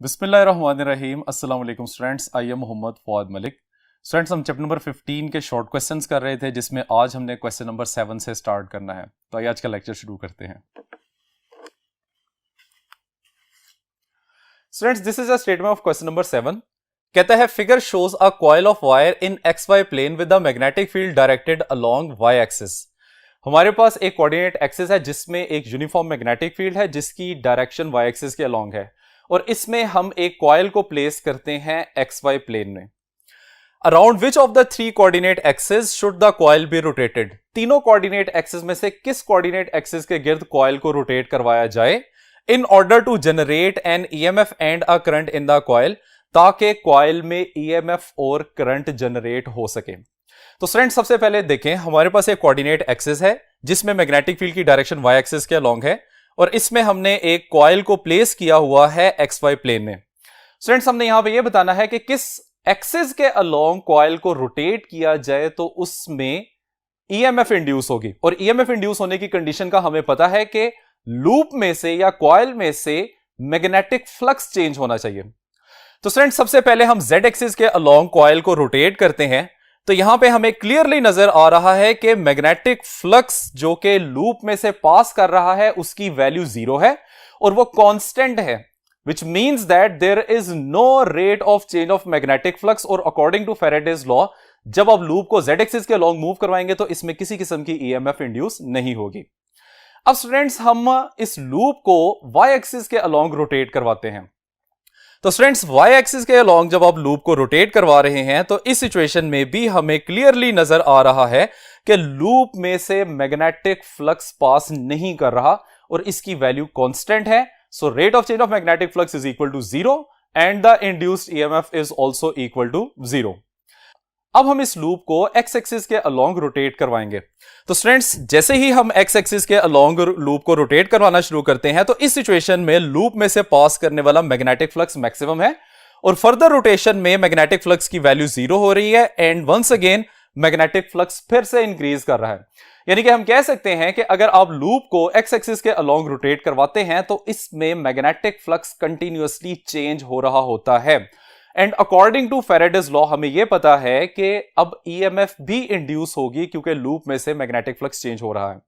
बिस्मिल्लाहिर्रहमानिर्रहीम। अस्सलाम वालेकुम students, I am Mohammad Fawad Malik. Students, हम चैप्टर नंबर 15 के शॉर्ट क्वेश्चंस कर रहे थे, जिसमें आज हमने क्वेश्चन नंबर 7 से स्टार्ट करना है। तो आइए आज का लेक्चर शुरू करते हैं। Students, this is a statement of question number 7। कहता है figure shows a coil of wire in x y plane with the magnetic field directed along y axis. हमारे पास एक कोऑर्डिनेट एक्सिस है जिसमें एक यूनिफॉर्म मैग्नेटिक फील्ड है जिसकी डायरेक्शन वाई एक्सिस के अलोंग है, और इसमें हम एक कॉइल को प्लेस करते हैं एक्स वाई प्लेन में। Around which of the three coordinate axis should the coil be rotated. तीनों कोऑर्डिनेट एक्सिस में से किस कोऑर्डिनेट एक्सिस के गिर्द कॉइल को रोटेट करवाया जाए in order to generate an EMF and a current in the coil, ताकि कॉइल में ईएमएफ और करंट जनरेट हो सके। तो स्टूडेंट, सबसे पहले देखें, हमारे पास एक कोऑर्डिनेट एक्सिस है जिसमें मैग्नेटिक फील्ड की डायरेक्शन वाई एक्सिस के अलोंग है, और इसमें हमने एक कॉइल को प्लेस किया हुआ है एक्स वाई प्लेन में। स्टूडेंट्स, हमने यहां पे यह बताना है कि किस एक्सिस के अलोंग कॉइल को रोटेट किया जाए तो उसमें ईएमएफ इंड्यूस होगी, और ईएमएफ इंड्यूस होने की कंडीशन का हमें पता है कि लूप में से या कॉइल में से मैग्नेटिक फ्लक्स चेंज होना चाहिए। तो स्टूडेंट्स, सबसे पहले हम जेड एक्सिस के अलोंग कॉइल को रोटेट करते हैं, तो यहां पे हमें क्लियरली नजर आ रहा है कि मैग्नेटिक फ्लक्स जो कि लूप में से पास कर रहा है उसकी वैल्यू 0 है और वो कांस्टेंट है, which means that there is no rate of change of magnetic flux. और अकॉर्डिंग टू फैराडेज लॉ, जब आप लूप को जेड एक्सिस के अलोंग मूव करवाएंगे तो इसमें किसी किस्म की ईएमएफ इंड्यूस नहीं होगी। अब स्टूडेंट्स, हम इस लूप को वाई एक्सिस के अलोंग रोटेट करवाते हैं। तो स्टूडेंट्स, वाई एक्सिस के अलोंग जब आप लूप को रोटेट करवा रहे हैं तो इस सिचुएशन में भी हमें क्लियरली नजर आ रहा है कि लूप में से मैग्नेटिक फ्लक्स पास नहीं कर रहा और इसकी वैल्यू कांस्टेंट है। So rate of change of magnetic flux is equal to 0 and the induced EMF is also equal to 0। अब हम इस लूप को एक्स एक्सिस के अलोंग रोटेट करवाएंगे। तो स्टूडेंट्स, जैसे ही हम एक्स एक्सिस के अलोंग लूप को रोटेट करवाना शुरू करते हैं तो इस सिचुएशन में लूप में से पास करने वाला मैग्नेटिक फ्लक्स मैक्सिमम है, और फर्दर रोटेशन में मैग्नेटिक फ्लक्स की वैल्यू 0 हो रही है, and once again magnetic flux फिर से इंक्रीज कर रहा है। यानी कि हम कह सकते हैं कि अगर आप लूप को एक्स एक्सिस के अलोंग रोटेट करवाते हैं तो इसमें मैग्नेटिक फ्लक्स कंटिन्यूअसली चेंज हो रहा होता है। And according to Faraday's law हमें यह पता है कि अब ईएमएफ भी इंड्यूस होगी क्योंकि लूप में से मैग्नेटिक फ्लक्स चेंज हो रहा है।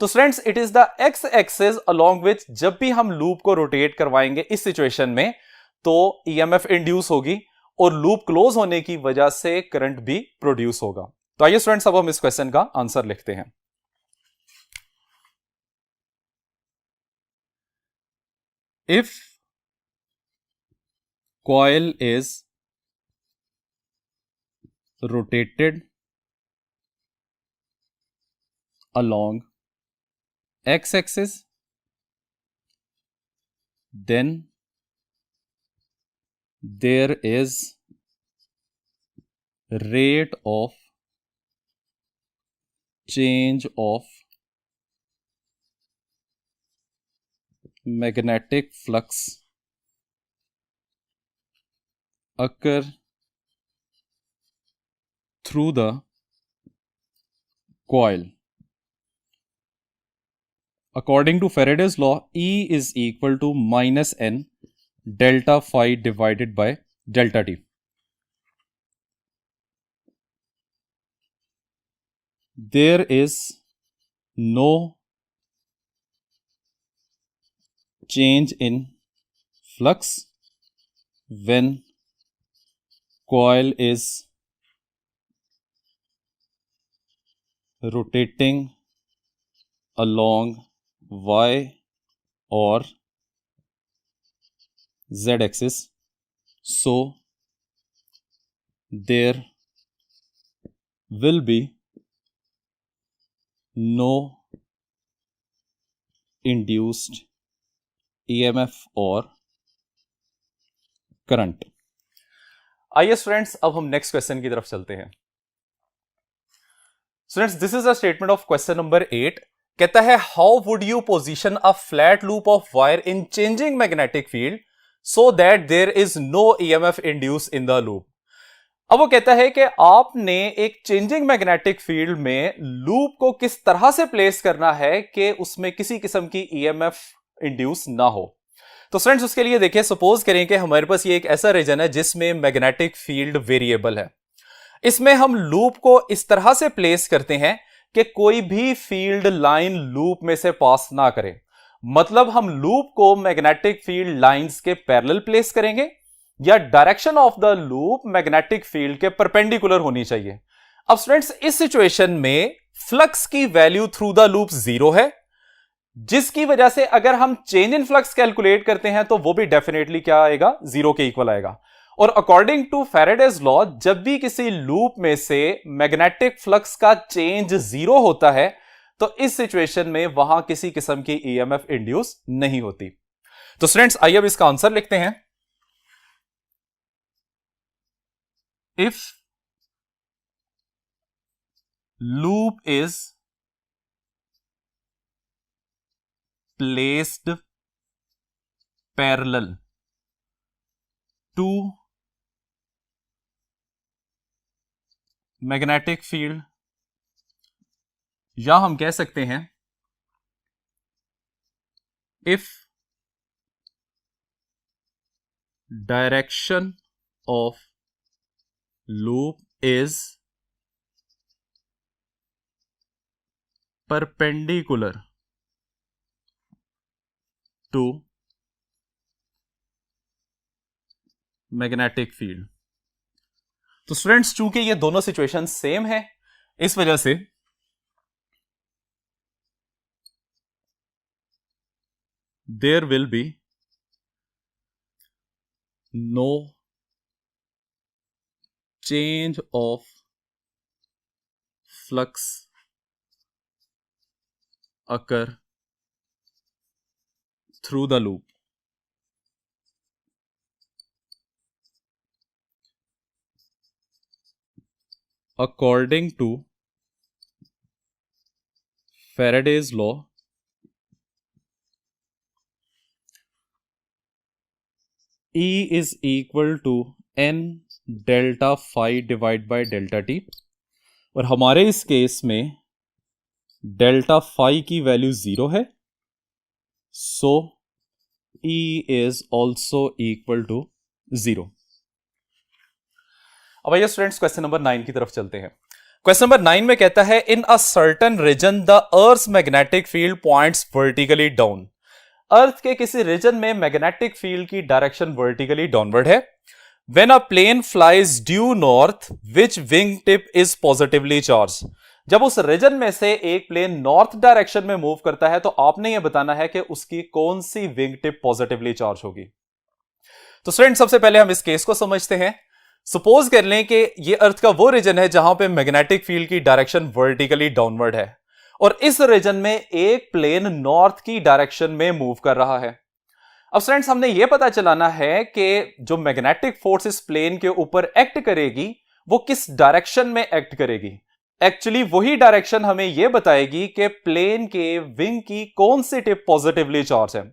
तो students, it is the x axis along which जब भी हम लूप को रोटेट करवाएंगे इस सिचुएशन में तो ईएमएफ इंड्यूस होगी और लूप क्लोज होने की वजह से करंट भी प्रोड्यूस होगा। तो आइए स्टूडेंट्स, अब हम इस क्वेश्चन का आंसर लिखते हैं। If coil is rotated along x-axis, then there is rate of change of magnetic flux occur through the coil. According to Faraday's law, E is equal to minus n delta phi divided by delta t. There is no change in flux when coil is rotating along y or z axis, so there will be no induced EMF or current. आइए students, अब हम next question की तरफ चलते हैं। Students, this is a statement of question number 8। कहता है how would you position a flat loop of wire in changing magnetic field so that there is no EMF induce in the loop. अब वो कहता है कि आपने एक changing magnetic field में लूप को किस तरह से प्लेस करना है कि उसमें किसी किस्म की ईएमएफ इंड्यूस ना हो। तो फ्रेंड्स उसके लिए देखिए, सपोज करें कि हमारे पास ये एक ऐसा रीजन है जिसमें मैग्नेटिक फील्ड वेरिएबल है। इसमें हम लूप को इस तरह से प्लेस करते हैं कि कोई भी फील्ड लाइन लूप में से पास ना करे। मतलब हम लूप को मैग्नेटिक फील्ड लाइंस के पैरेलल प्लेस करेंगे या direction of the loop magnetic field के परपेंडिकुलर होनी चाहिए। अब स्टूडेंट्स इस सिचुएशन में फ्लक्स की वैल्यू थ्रू द लूप 0 है, जिसकी वजह से अगर हम चेंज इन फ्लक्स कैलकुलेट करते हैं तो वो भी डेफिनेटली क्या आएगा, 0 के इक्वल आएगा। और अकॉर्डिंग टू फैराडेज लॉ, जब भी किसी लूप में से मैग्नेटिक फ्लक्स का चेंज 0 होता है तो इस सिचुएशन में वहां किसी किस्म की ईएमएफ इंड्यूस नहीं होती। तो स्टूडेंट्स आइए अब इसका आंसर लिखते हैं। If loop is placed parallel to magnetic field, या हम कह सकते हैं if direction of loop is perpendicular to magnetic field. तो स्टूडेंट्स चूंकि ये दोनों सिचुएशन सेम है, इस वजह से there will be no change of flux occur through the loop. According to Faraday's law, E is equal to n delta phi divided by delta t, और हमारे इस केस में डेल्टा फाई की value 0 है, सो E is also equal to 0। अब आइए students question number 9 की तरफ चलते हैं। क्वेश्चन नंबर 9 में कहता है in a certain region the earth magnetic field points vertically down. Earth के किसी रीजन में मैग्नेटिक फील्ड की डायरेक्शन वर्टिकली डाउनवर्ड है। When a plane flies due north which wing tip is positively charge. जब उस रीजन में से एक प्लेन नॉर्थ डायरेक्शन में मूव करता है तो आपने यह बताना है कि उसकी कौन सी विंग टिप पॉजिटिवली चार्ज होगी। तो स्टूडेंट सबसे पहले हम इस केस को समझते हैं। सपोज कर लें कि ये अर्थ का वो रीजन है जहां पे मैग्नेटिक फील्ड की डायरेक्शन वर्टिकली डाउनवर्ड है और इस रीजन में एक प्लेन नॉर्थ की डायरेक्शन में मूव कर रहा है। अब फ्रेंड्स हमने ये पता चलाना है कि जो मैग्नेटिक फोर्स इस प्लेन के ऊपर एक्ट करेगी वो किस डायरेक्शन में एक्ट करेगी। एक्चुअली वही डायरेक्शन हमें यह बताएगी कि प्लेन के विंग की कौन सी टिप पॉजिटिवली चार्ज है।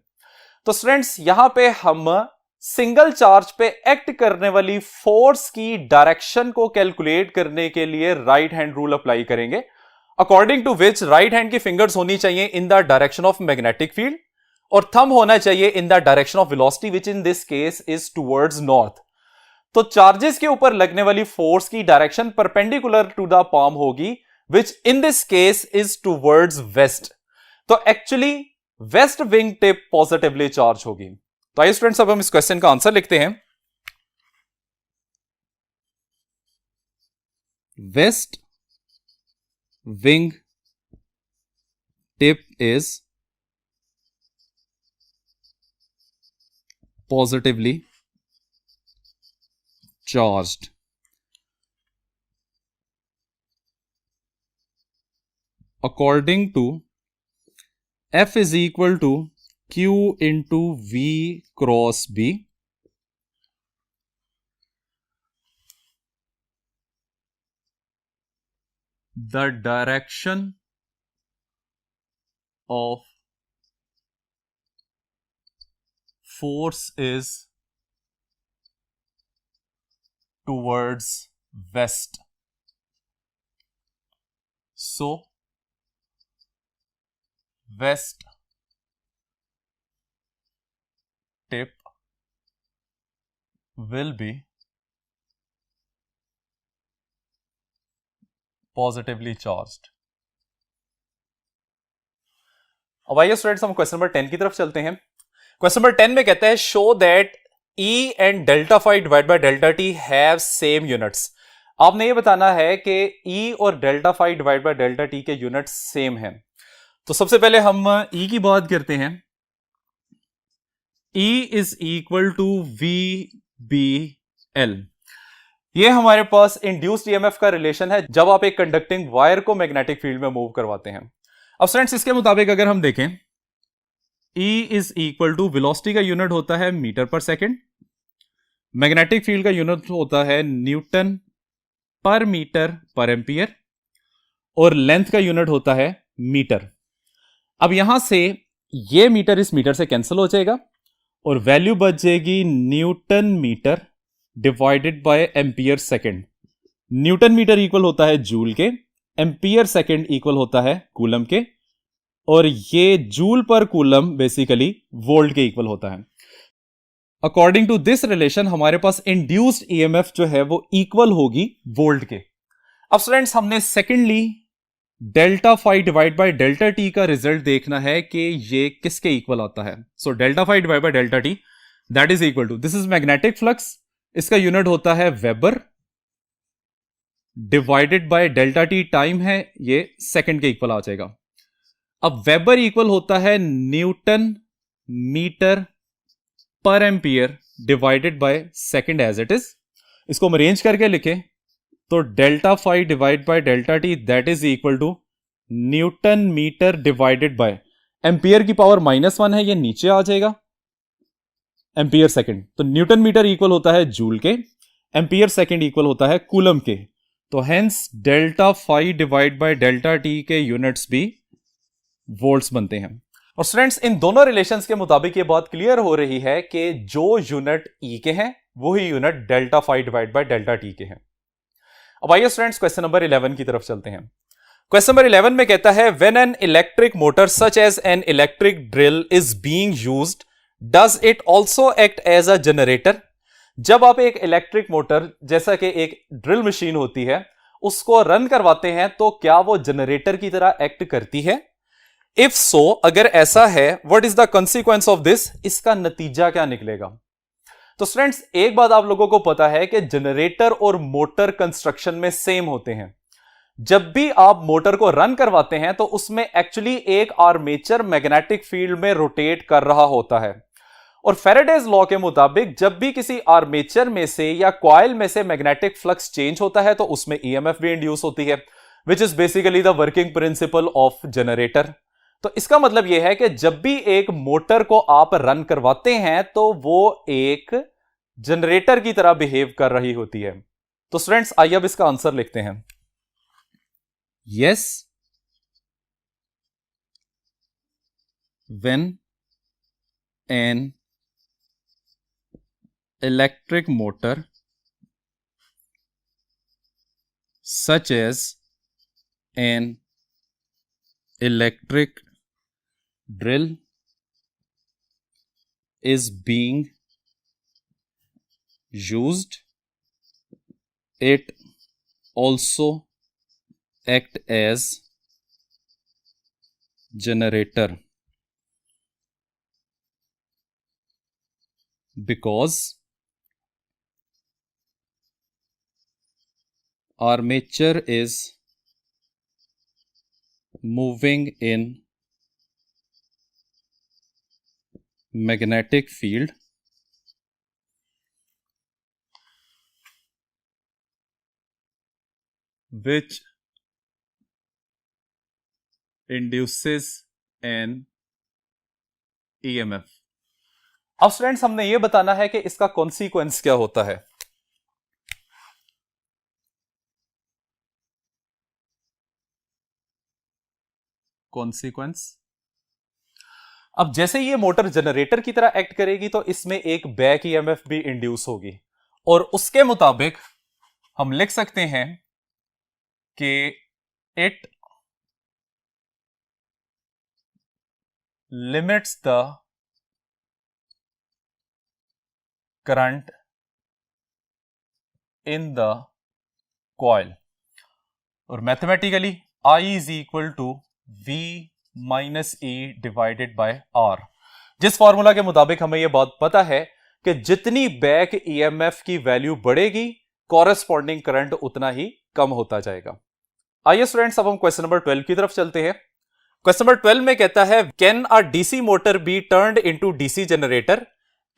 तो फ्रेंड्स यहां पे हम सिंगल चार्ज पे एक्ट करने वाली फोर्स की डायरेक्शन को कैलकुलेट करने के लिए राइट हैंड रूल अप्लाई करेंगे, according to which right hand की फिंगर्स होनी चाहिए in the direction of magnetic field और थंब होना चाहिए in the direction of velocity which in this case is towards north. तो चार्जेस के ऊपर लगने वाली फोर्स की direction perpendicular to the palm होगी which in this case is towards west. तो actually west wing tip positively charge होगी। तो आइए स्टूडेंट्स अब हम इस क्वेश्चन का आंसर लिखते हैं। West wing tip is positively charged. According to F is equal to Q into V cross B, the direction of force is towards west. So west tip will be positively charged. अब आइए students हम question number 10 की तरफ चलते हैं. Question number 10 में कहता है show that E and delta phi divide by delta t have same units. आपने ये बताना है कि E और delta phi divide by delta t के यूनिट्स सेम हैं. तो सबसे पहले हम E की बात करते हैं. E is equal to VBL. ये हमारे पास इंड्यूस्ड ईएमएफ का रिलेशन है जब आप एक कंडक्टिंग वायर को मैग्नेटिक फील्ड में मूव करवाते हैं. अब स्टूडेंट्स इसके मुताबिक अगर हम देखें E is equal to velocity का यूनिट होता है मीटर पर सेकेंड, मैग्नेटिक फील्ड का यूनिट होता है न्यूटन पर मीटर पर एम्पियर और लेंथ का यूनिट होता है मीटर. अब यहां से ये मीटर इस मीटर से कैंसिल हो जाएगा और वैल्यू बच जाएगी newton metre divided by ampere second. Newton metre equal होता है जूल के, एम्पियर सेकेंड इक्वल होता है कूलम के और ये जूल पर कूलम बेसिकली वोल्ट के इक्वल होता है. अकॉर्डिंग टू दिस रिलेशन हमारे पास इंड्यूस्ड ईएमएफ जो है वो इक्वल होगी वोल्ट के. अब स्टूडेंट्स हमने secondly delta phi divide by delta t का रिजल्ट देखना है कि ये किसके इक्वल आता है. So delta phi divide by delta t that is equal to, this is magnetic flux, इसका यूनिट होता है weber divided by delta t time है, ये सेकंड के इक्वल आ जाएगा. अब वेबर इक्वल होता है न्यूटन मीटर पर ampere divided by second as it is. इसको हम अरेंज करके लिखें तो delta phi divide by delta t that is equal to newton metre divided by ampere की पावर -1 है, ये नीचे आ जाएगा एम्पियर सेकंड. तो न्यूटन मीटर इक्वल होता है जूल के, एम्पियर सेकंड इक्वल होता है कूलम के. तो hence delta phi divide by delta t के यूनिट्स भी वोल्ट्स बनते हैं. और स्टूडेंट्स इन दोनों रिलेशंस के मुताबिक ये बात क्लियर हो रही है कि जो यूनिट E के हैं वही unit delta phi divide by delta t के हैं. अब आइए स्टूडेंट्स क्वेश्चन नंबर 11 की तरफ चलते हैं. क्वेश्चन नंबर 11 में कहता है when an electric motor such as an electric drill is being used does it also act as a generator. जब आप एक इलेक्ट्रिक मोटर जैसा कि एक ड्रिल मशीन होती है उसको रन करवाते हैं तो क्या वो जनरेटर की तरह एक्ट करती है. इफ सो अगर ऐसा है what is the consequence of this, इसका नतीजा क्या निकलेगा. तो स्टूडेंट्स एक बात आप लोगों को पता है कि जनरेटर और मोटर कंस्ट्रक्शन में सेम होते हैं. जब भी आप मोटर को रन करवाते हैं तो उसमें एक्चुअली एक आर्मेचर मैग्नेटिक फील्ड में रोटेट कर रहा होता है और फैराडेज लॉ के मुताबिक जब भी किसी आर्मेचर में से या कॉइल में से मैग्नेटिक फ्लक्स चेंज होता है तो उसमें ईएमएफ भी इंड्यूस होती है which is basically the working principle of generator. तो इसका मतलब यह है कि जब भी एक मोटर को आप रन करवाते हैं तो वो एक जनरेटर की तरह बिहेव कर रही होती है. तो स्टूडेंट्स आइए अब इसका आंसर लिखते हैं. Yes when an electric motor such as an electric drill is being used, it also act as generator because armature is moving in magnetic field which induces an EMF. अब students हमने यह बताना है कि इसका consequence क्या होता है. कॉन्सिक्वेंस, अब जैसे ये मोटर जनरेटर की तरह एक्ट करेगी तो इसमें एक बैक ईएमएफ भी इंड्यूस होगी और उसके मुताबिक हम लिख सकते हैं कि it limits the current in the coil, और mathematically I is equal to V minus E divided by R। जिस फॉर्मूला के मुताबिक हमें यह बात पता है कि जितनी बैक EMF की वैल्यू बढ़ेगी, कॉरेस्पॉन्डिंग करंट उतना ही कम होता जाएगा। आइए स्टूडेंट्स, अब हम क्वेश्चन नंबर 12 की तरफ चलते हैं। क्वेश्चन नंबर 12 में कहता है, can a DC motor be turned into DC generator?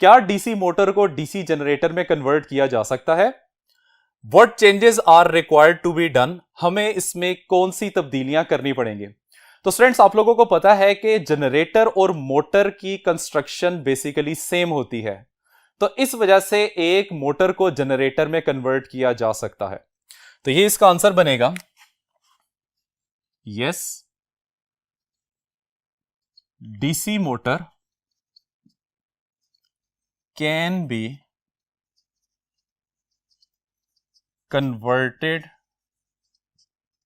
क्या डीसी मोटर को डीसी जनरेटर में कन्वर्ट किया जा सकता है? What changes are required to be done? हमें इसमें कौन सी तब्दीलियां करनी पड़ेंगी? तो स्टूडेंट्स, आप लोगों को पता है कि जनरेटर और मोटर की कंस्ट्रक्शन बेसिकली सेम होती है, तो इस वजह से एक मोटर को जनरेटर में कन्वर्ट किया जा सकता है। तो ये इसका आंसर बनेगा yes, DC motor can be converted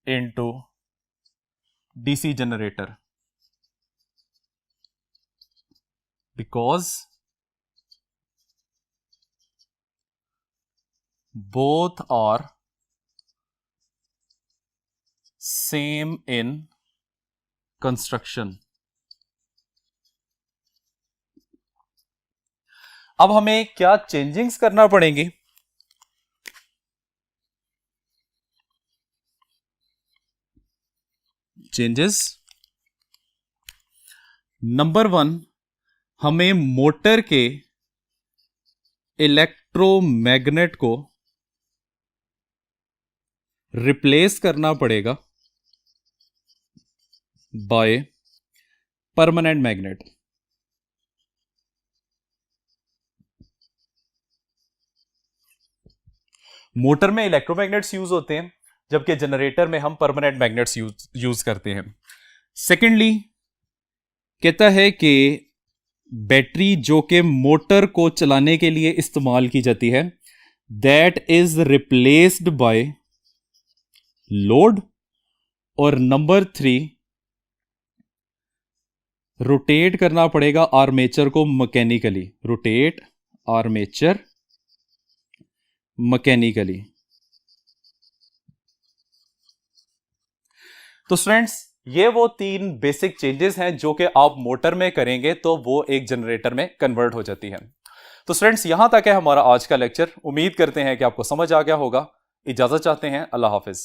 into DC generator because both are same in construction। अब हमें क्या चेंजिंग्स करना पड़ेंगी? चेंजेस नंबर 1, हमें मोटर के इलेक्ट्रोमैग्नेट को रिप्लेस करना पड़ेगा बाय परमानेंट मैग्नेट। मोटर में इलेक्ट्रोमैग्नेट्स यूज होते हैं, जबकि जनरेटर में हम परमानेंट मैग्नेट्स यूज करते हैं। सेकेंडली कहता है कि बैटरी जो कि मोटर को चलाने के लिए इस्तेमाल की जाती है, that is replaced by load. और नंबर 3, रोटेट करना पड़ेगा आर्मेचर को मैकेनिकली, रोटेट आर्मेचर मैकेनिकली। तो स्टूडेंट्स, ये वो 3 बेसिक चेंजेस हैं जो कि आप मोटर में करेंगे तो वो एक जनरेटर में कन्वर्ट हो जाती है। तो स्टूडेंट्स, यहां तक है हमारा आज का लेक्चर। उम्मीद करते हैं कि आपको समझ आ गया होगा। इजाजत चाहते हैं, अल्लाह हाफिज।